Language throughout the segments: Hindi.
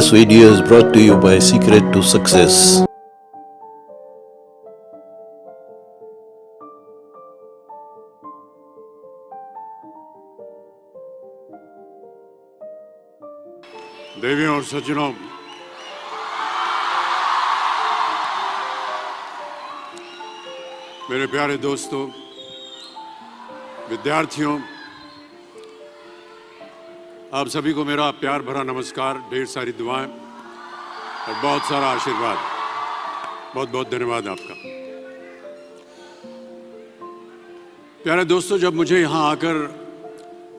This video is brought to you by Secret to Success. देवियों और सज्जनों, मेरे प्यारे दोस्तों, विद्यार्थियों, आप सभी को मेरा प्यार भरा नमस्कार, ढेर सारी दुआएं और बहुत सारा आशीर्वाद। बहुत बहुत धन्यवाद आपका। प्यारे दोस्तों, जब मुझे यहाँ आकर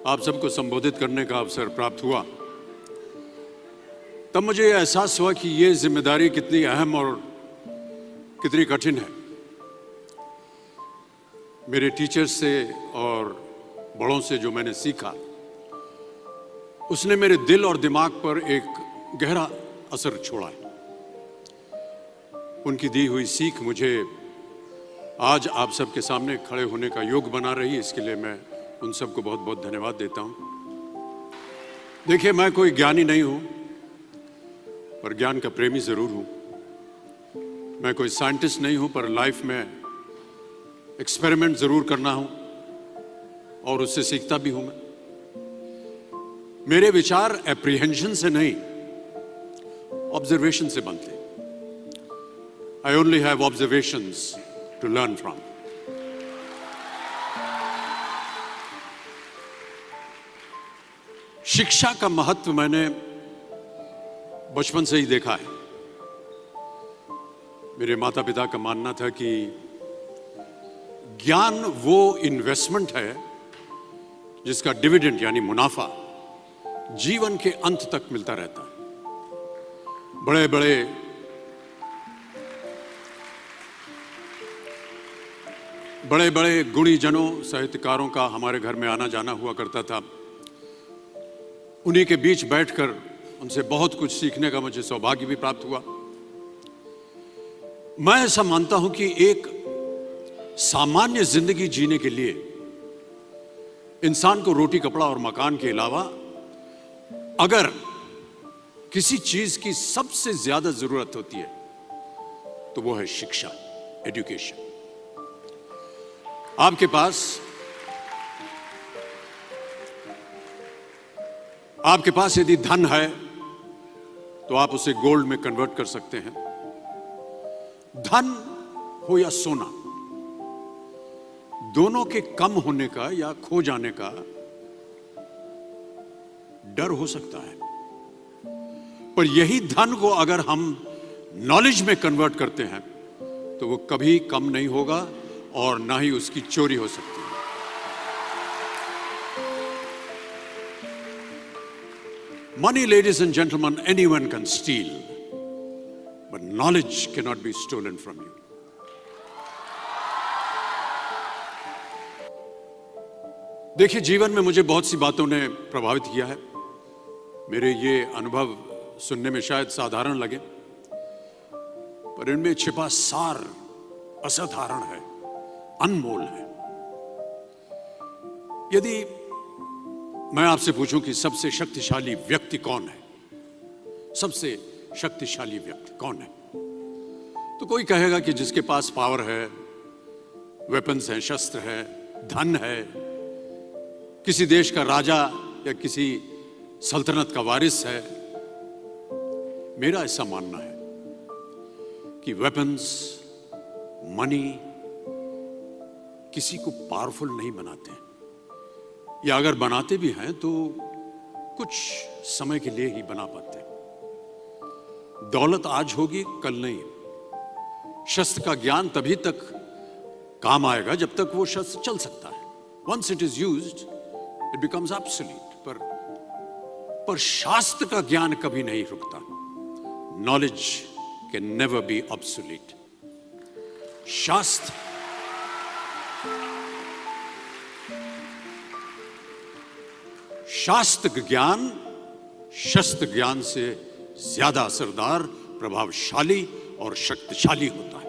आप सबको संबोधित करने का अवसर प्राप्त हुआ, तब मुझे यह एहसास हुआ कि ये जिम्मेदारी कितनी अहम और कितनी कठिन है। मेरे टीचर्स से और बड़ों से जो मैंने सीखा, उसने मेरे दिल और दिमाग पर एक गहरा असर छोड़ा है। उनकी दी हुई सीख मुझे आज आप सबके सामने खड़े होने का योग बना रही है। इसके लिए मैं उन सबको बहुत बहुत धन्यवाद देता हूं। देखिए, मैं कोई ज्ञानी नहीं हूं, पर ज्ञान का प्रेमी जरूर हूं। मैं कोई साइंटिस्ट नहीं हूं, पर लाइफ में एक्सपेरिमेंट जरूर करना हूं और उससे सीखता भी हूं। मेरे विचार एप्रीहेंशन से नहीं, ऑब्जर्वेशन से बनते। I only have observations to learn from. शिक्षा का महत्व मैंने बचपन से ही देखा है। मेरे माता पिता का मानना था कि ज्ञान वो इन्वेस्टमेंट है जिसका डिविडेंड यानी मुनाफा जीवन के अंत तक मिलता रहता है। बड़े बड़े गुणीजनों, साहित्यकारों का हमारे घर में आना जाना हुआ करता था। उन्हीं के बीच बैठकर उनसे बहुत कुछ सीखने का मुझे सौभाग्य भी प्राप्त हुआ। मैं ऐसा मानता हूं कि एक सामान्य जिंदगी जीने के लिए इंसान को रोटी, कपड़ा और मकान के अलावा अगर किसी चीज की सबसे ज्यादा जरूरत होती है तो वो है शिक्षा, एजुकेशन। आपके पास यदि धन है तो आप उसे गोल्ड में कन्वर्ट कर सकते हैं। धन हो या सोना, दोनों के कम होने का या खो जाने का डर हो सकता है, पर यही धन को अगर हम नॉलेज में कन्वर्ट करते हैं तो वो कभी कम नहीं होगा और ना ही उसकी चोरी हो सकती है। Money, ladies and gentlemen, anyone can steal, but knowledge cannot be stolen from you. देखिए, जीवन में मुझे बहुत सी बातों ने प्रभावित किया है। मेरे ये अनुभव सुनने में शायद साधारण लगे, पर इनमें छिपा सार असाधारण है, अनमोल है। यदि मैं आपसे पूछूं कि सबसे शक्तिशाली व्यक्ति कौन है, सबसे शक्तिशाली व्यक्ति कौन है, तो कोई कहेगा कि जिसके पास पावर है, वेपन्स हैं, शस्त्र है, धन है, किसी देश का राजा या किसी सल्तनत का वारिस है। मेरा ऐसा मानना है कि वेपन्स, मनी किसी को पावरफुल नहीं बनाते, या अगर बनाते भी हैं तो कुछ समय के लिए ही बना पाते हैं। दौलत आज होगी, कल नहीं। शस्त्र का ज्ञान तभी तक काम आएगा जब तक वो शस्त्र चल सकता है। Once it is used, it becomes obsolete. पर शास्त्र का ज्ञान कभी नहीं रुकता। Knowledge can never be obsolete. शास्त्र ज्ञान शस्त्र ज्ञान से ज्यादा असरदार, प्रभावशाली और शक्तिशाली होता है।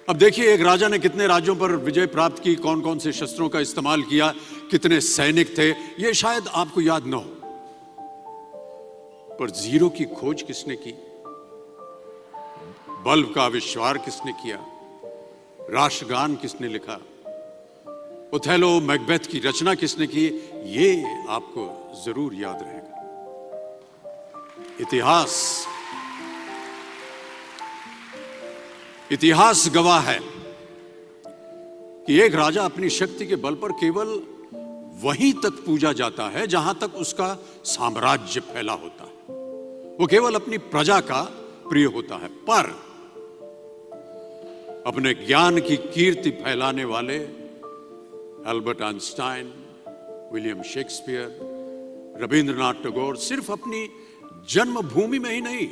अब देखिए, एक राजा ने कितने राज्यों पर विजय प्राप्त की, कौन कौन से शस्त्रों का इस्तेमाल किया, कितने सैनिक थे, ये शायद आपको याद ना हो, पर जीरो की खोज किसने की, बल्ब का आविष्कार किसने किया, राष्ट्रगान किसने लिखा, ओथेलो मैकबेथ की रचना किसने की, ये आपको जरूर याद रहेगा। इतिहास गवाह है कि एक राजा अपनी शक्ति के बल पर केवल वहीं तक पूजा जाता है जहां तक उसका साम्राज्य फैला होता है, वो केवल अपनी प्रजा का प्रिय होता है। पर अपने ज्ञान की कीर्ति फैलाने वाले Albert Einstein, William Shakespeare, Rabindranath Tagore सिर्फ अपनी जन्मभूमि में ही नहीं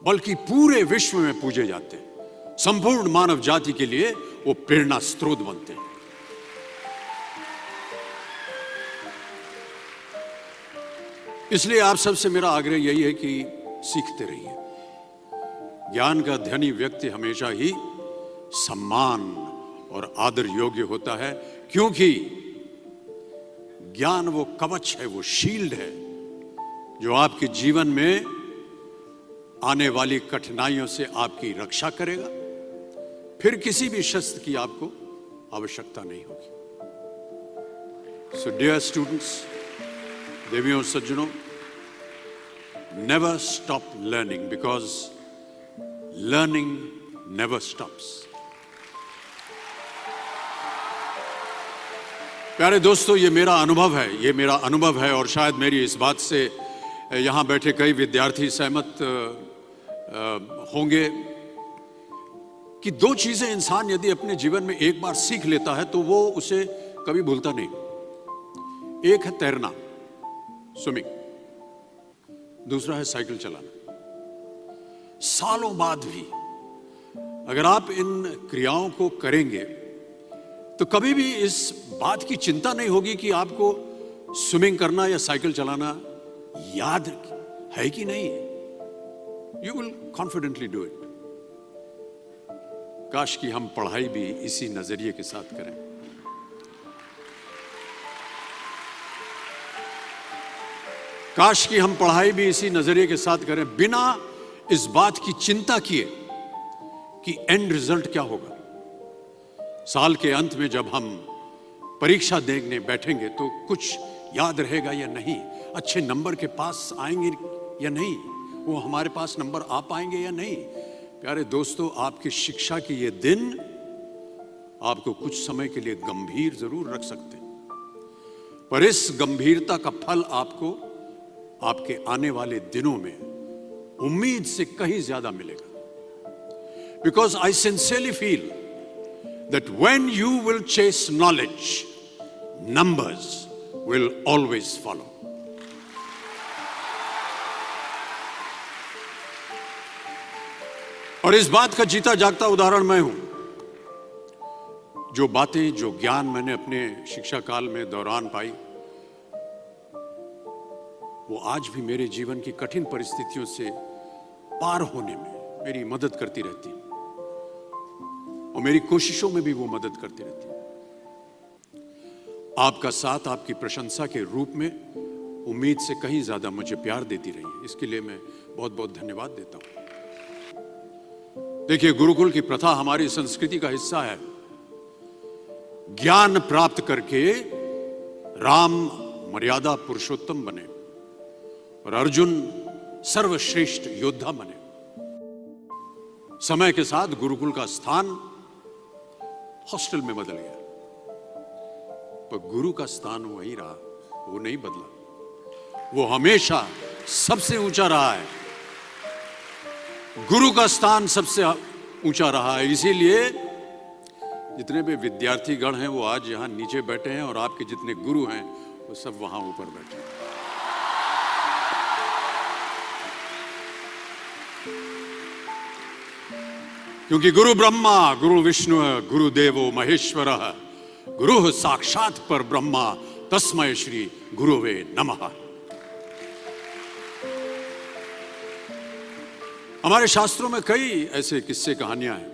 बल्कि पूरे विश्व में पूजे जाते हैं। संपूर्ण मानव जाति के लिए वो प्रेरणा स्रोत बनते हैं। इसलिए आप सबसे मेरा आग्रह यही है कि सीखते रहिए। ज्ञान का धनी व्यक्ति हमेशा ही सम्मान और आदर योग्य होता है, क्योंकि ज्ञान वो कवच है, वो शील्ड है जो आपके जीवन में आने वाली कठिनाइयों से आपकी रक्षा करेगा। फिर किसी भी शस्त्र की आपको आवश्यकता नहीं होगी। सो डियर स्टूडेंट्स, देवियों सज्जनों, never stop learning because learning never stops. प्यारे दोस्तों, ये मेरा अनुभव है और शायद मेरी इस बात से यहां बैठे कई विद्यार्थी सहमत होंगे कि दो चीजें इंसान यदि अपने जीवन में एक बार सीख लेता है तो वो उसे कभी भूलता नहीं। एक है तैरना, स्विमिंग, दूसरा है साइकिल चलाना। सालों बाद भी अगर आप इन क्रियाओं को करेंगे तो कभी भी इस बात की चिंता नहीं होगी कि आपको स्विमिंग करना या साइकिल चलाना याद है कि नहीं। You will confidently do it. काश कि हम पढ़ाई भी इसी नजरिए के साथ करें। काश कि हम पढ़ाई भी इसी नजरिए के साथ करें, बिना इस बात की चिंता किए कि एंड रिजल्ट क्या होगा। साल के अंत में जब हम परीक्षा देने बैठेंगे तो कुछ याद रहेगा या नहीं, अच्छे नंबर के पास आएंगे या नहीं, वो हमारे पास नंबर आ पाएंगे या नहीं। प्यारे दोस्तों, आपकी शिक्षा के ये दिन आपको कुछ समय के लिए गंभीर जरूर रख सकते हैं, पर इस गंभीरता का फल आपको आपके आने वाले दिनों में उम्मीद से कहीं ज्यादा मिलेगा। Because I sincerely feel that when you will chase knowledge, numbers will always follow. और इस बात का जीता जागता उदाहरण मैं हूं। जो बातें, जो ज्ञान मैंने अपने शिक्षा काल में दौरान पाई, वो आज भी मेरे जीवन की कठिन परिस्थितियों से पार होने में मेरी मदद करती रहती है और मेरी कोशिशों में भी वो मदद करती रहती है। आपका साथ, आपकी प्रशंसा के रूप में उम्मीद से कहीं ज्यादा मुझे प्यार देती रही है। इसके लिए मैं बहुत बहुत धन्यवाद देता हूं। देखिए, गुरुकुल की प्रथा हमारी संस्कृति का हिस्सा है। ज्ञान प्राप्त करके राम मर्यादा पुरुषोत्तम बने और अर्जुन सर्वश्रेष्ठ योद्धा बने। समय के साथ गुरुकुल का स्थान हॉस्टल में बदल गया, पर गुरु का स्थान वही रहा, वो नहीं बदला। वो हमेशा सबसे ऊंचा रहा है। गुरु का स्थान सबसे ऊंचा रहा है। इसीलिए जितने भी विद्यार्थीगण हैं वो आज यहां नीचे बैठे हैं और आपके जितने गुरु हैं वो सब वहां ऊपर बैठे हैं। क्योंकि गुरु ब्रह्मा गुरु विष्णु गुरुदेवो महेश्वर गुरु साक्षात पर ब्रह्मा तस्मै श्री गुरुवे नमः। हमारे शास्त्रों में कई ऐसे किस्से कहानियां हैं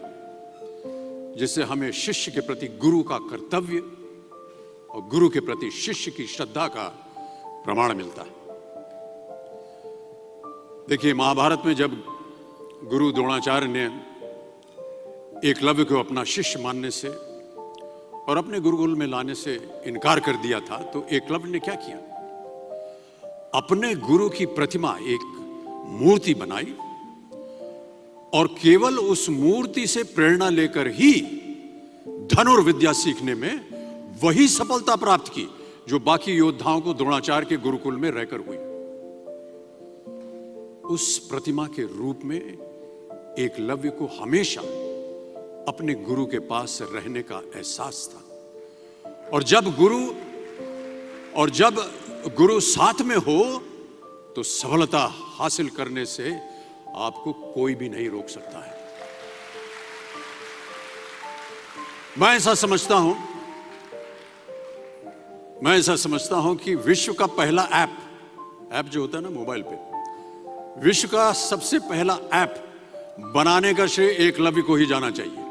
जिससे हमें शिष्य के प्रति गुरु का कर्तव्य और गुरु के प्रति शिष्य की श्रद्धा का प्रमाण मिलता है। देखिए, महाभारत में जब गुरु द्रोणाचार्य ने एकलव्य को अपना शिष्य मानने से और अपने गुरुकुल में लाने से इनकार कर दिया था, तो एकलव्य ने क्या किया? अपने गुरु की प्रतिमा, एक मूर्ति बनाई और केवल उस मूर्ति से प्रेरणा लेकर ही धनुर्विद्या सीखने में वही सफलता प्राप्त की जो बाकी योद्धाओं को द्रोणाचार्य के गुरुकुल में रहकर हुई। उस प्रतिमा के रूप में एकलव्य को हमेशा अपने गुरु के पास रहने का एहसास था। और जब गुरु साथ में हो तो सफलता हासिल करने से आपको कोई भी नहीं रोक सकता है। मैं ऐसा समझता हूं कि विश्व का पहला ऐप जो होता है ना मोबाइल पे, विश्व का सबसे पहला ऐप बनाने का श्रेय एकलव्य को ही जाना चाहिए।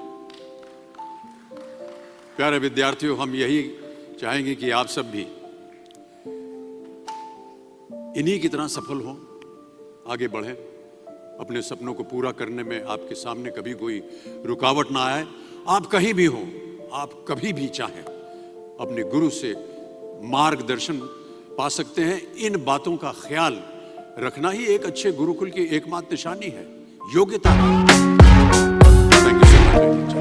प्यारे विद्यार्थियों, हम यही चाहेंगे कि आप सब भी इन्हीं की तरह सफल हों, आगे बढ़ें, अपने सपनों को पूरा करने में आपके सामने कभी कोई रुकावट ना आए। आप कहीं भी हों, आप कभी भी चाहें अपने गुरु से मार्गदर्शन पा सकते हैं। इन बातों का ख्याल रखना ही एक अच्छे गुरुकुल की एकमात्र निशानी है, योग्यता। Thank you so much.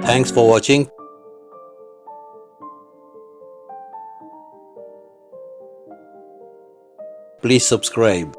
Thanks for watching. Please subscribe.